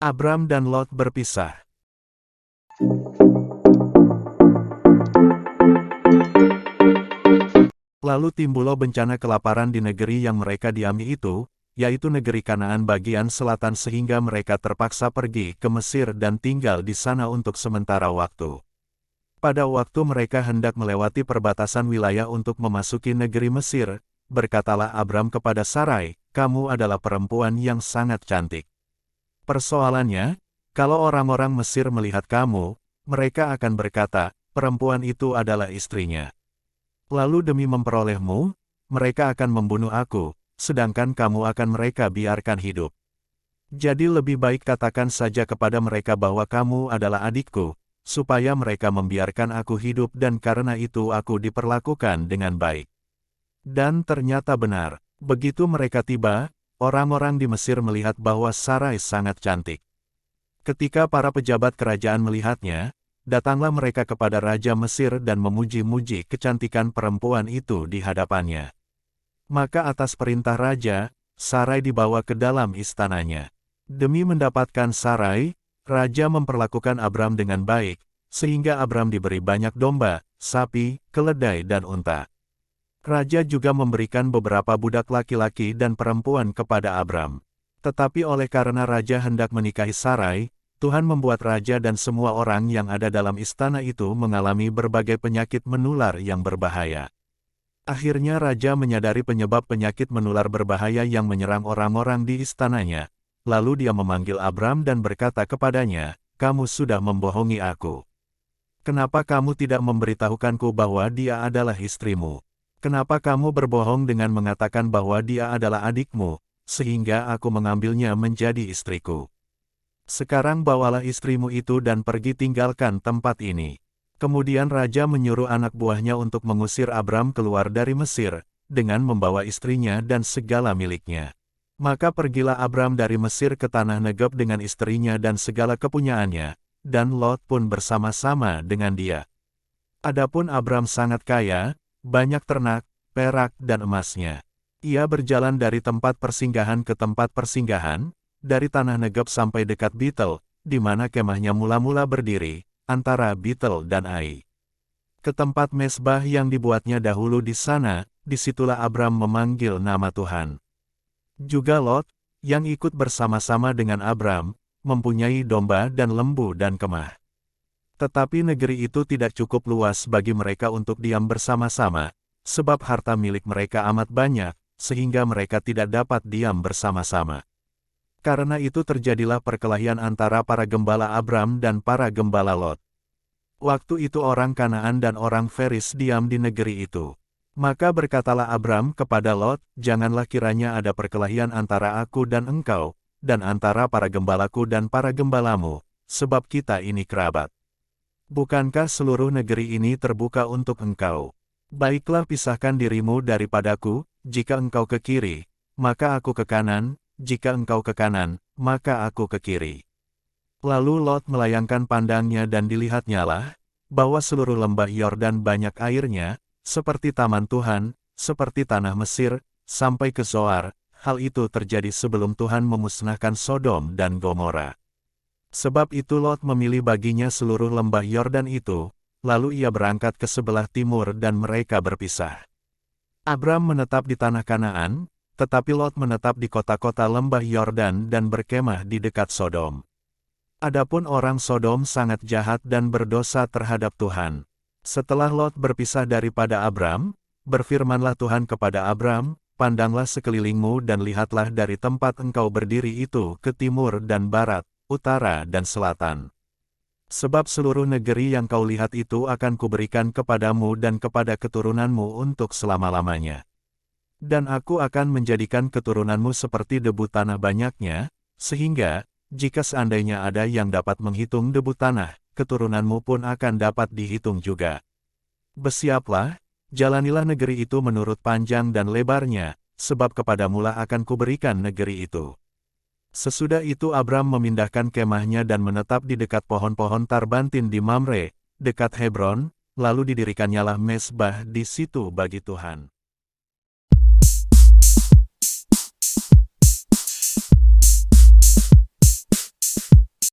Abram dan Lot berpisah. Lalu timbullah bencana kelaparan di negeri yang mereka diami itu, yaitu negeri Kanaan bagian selatan sehingga mereka terpaksa pergi ke Mesir dan tinggal di sana untuk sementara waktu. Pada waktu mereka hendak melewati perbatasan wilayah untuk memasuki negeri Mesir, berkatalah Abram kepada Sarai, "Kamu adalah perempuan yang sangat cantik. Persoalannya, kalau orang-orang Mesir melihat kamu, mereka akan berkata, perempuan itu adalah istrinya. Lalu demi memperolehmu, mereka akan membunuh aku, sedangkan kamu akan mereka biarkan hidup. Jadi lebih baik katakan saja kepada mereka bahwa kamu adalah adikku, supaya mereka membiarkan aku hidup dan karena itu aku diperlakukan dengan baik." Dan ternyata benar, begitu mereka tiba, orang-orang di Mesir melihat bahwa Sarai sangat cantik. Ketika para pejabat kerajaan melihatnya, datanglah mereka kepada Raja Mesir dan memuji-muji kecantikan perempuan itu di hadapannya. Maka atas perintah Raja, Sarai dibawa ke dalam istananya. Demi mendapatkan Sarai, Raja memperlakukan Abram dengan baik, sehingga Abram diberi banyak domba, sapi, keledai dan unta. Raja juga memberikan beberapa budak laki-laki dan perempuan kepada Abram. Tetapi oleh karena Raja hendak menikahi Sarai, Tuhan membuat Raja dan semua orang yang ada dalam istana itu mengalami berbagai penyakit menular yang berbahaya. Akhirnya Raja menyadari penyebab penyakit menular berbahaya yang menyerang orang-orang di istananya. Lalu dia memanggil Abram dan berkata kepadanya, "Kamu sudah membohongi aku. Kenapa kamu tidak memberitahukanku bahwa dia adalah istrimu? Kenapa kamu berbohong dengan mengatakan bahwa dia adalah adikmu, sehingga aku mengambilnya menjadi istriku? Sekarang bawalah istrimu itu dan pergi tinggalkan tempat ini." Kemudian Raja menyuruh anak buahnya untuk mengusir Abram keluar dari Mesir, dengan membawa istrinya dan segala miliknya. Maka pergilah Abram dari Mesir ke tanah Negeb dengan istrinya dan segala kepunyaannya, dan Lot pun bersama-sama dengan dia. Adapun Abram sangat kaya, banyak ternak, perak dan emasnya. Ia berjalan dari tempat persinggahan ke tempat persinggahan, dari tanah Negeb sampai dekat Betel, di mana kemahnya mula-mula berdiri, antara Betel dan Ai. Ke tempat mezbah yang dibuatnya dahulu di sana, disitulah Abram memanggil nama Tuhan. Juga Lot, yang ikut bersama-sama dengan Abram, mempunyai domba dan lembu dan kemah. Tetapi negeri itu tidak cukup luas bagi mereka untuk diam bersama-sama, sebab harta milik mereka amat banyak, sehingga mereka tidak dapat diam bersama-sama. Karena itu terjadilah perkelahian antara para gembala Abram dan para gembala Lot. Waktu itu orang Kanaan dan orang Feris diam di negeri itu. Maka berkatalah Abram kepada Lot, "Janganlah kiranya ada perkelahian antara aku dan engkau, dan antara para gembalaku dan para gembalamu, sebab kita ini kerabat. Bukankah seluruh negeri ini terbuka untuk engkau? Baiklah pisahkan dirimu daripadaku, jika engkau ke kiri, maka aku ke kanan, jika engkau ke kanan, maka aku ke kiri." Lalu Lot melayangkan pandangnya dan dilihatnyalah, bahwa seluruh lembah Yordan banyak airnya, seperti taman Tuhan, seperti tanah Mesir, sampai ke Zoar. Hal itu terjadi sebelum Tuhan memusnahkan Sodom dan Gomora. Sebab itu Lot memilih baginya seluruh lembah Yordan itu, lalu ia berangkat ke sebelah timur dan mereka berpisah. Abram menetap di tanah Kanaan, tetapi Lot menetap di kota-kota lembah Yordan dan berkemah di dekat Sodom. Adapun orang Sodom sangat jahat dan berdosa terhadap Tuhan. Setelah Lot berpisah daripada Abram, berfirmanlah Tuhan kepada Abram, "Pandanglah sekelilingmu dan lihatlah dari tempat engkau berdiri itu ke timur dan barat, utara dan selatan. Sebab seluruh negeri yang kau lihat itu akan kuberikan kepadamu dan kepada keturunanmu untuk selama-lamanya. Dan aku akan menjadikan keturunanmu seperti debu tanah banyaknya, sehingga, jika seandainya ada yang dapat menghitung debu tanah, keturunanmu pun akan dapat dihitung juga. Bersiaplah, jalanilah negeri itu menurut panjang dan lebarnya, sebab kepadamulah akan kuberikan negeri itu." Sesudah itu Abram memindahkan kemahnya dan menetap di dekat pohon-pohon tarbantin di Mamre, dekat Hebron, lalu didirikannya mezbah di situ bagi Tuhan.